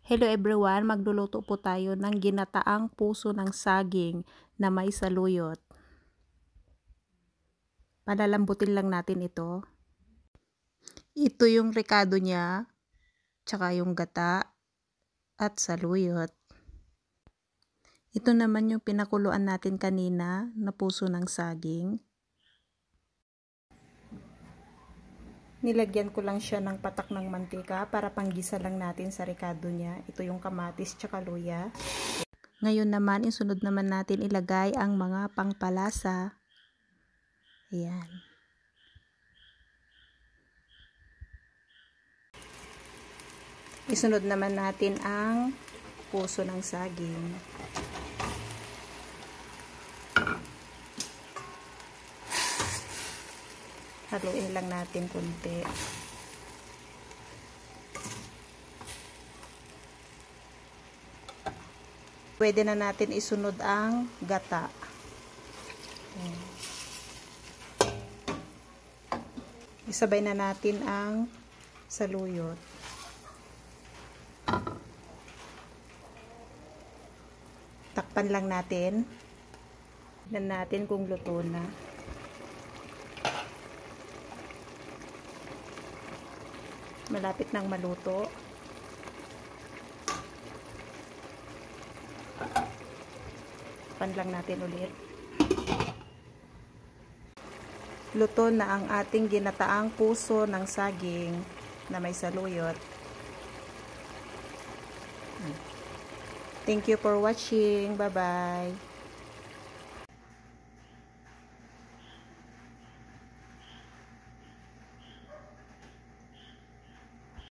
Hello everyone, magluluto po tayo ng ginataang puso ng saging na may saluyot. Palalambutin lang natin ito. Ito yung rekado niya, tsaka yung gata at saluyot. Ito naman yung pinakuluan natin kanina na puso ng saging. Nilagyan ko lang siya ng patak ng mantika para panggisa lang natin sa rekado niya. Ito yung kamatis tsaka luya. Ngayon naman, isunod naman natin ilagay ang mga pangpalasa. Ayan. Isunod naman natin ang puso ng saging. Haluin lang natin konti. Pwede na natin isunod ang gata. Ayan. Isabay na natin ang saluyot. Takpan lang natin. Tignan natin kung luto na. Malapit nang maluto. Takpan lang natin ulit. Luto na ang ating ginataang puso ng saging na may saluyot. Thank you for watching. Bye-bye.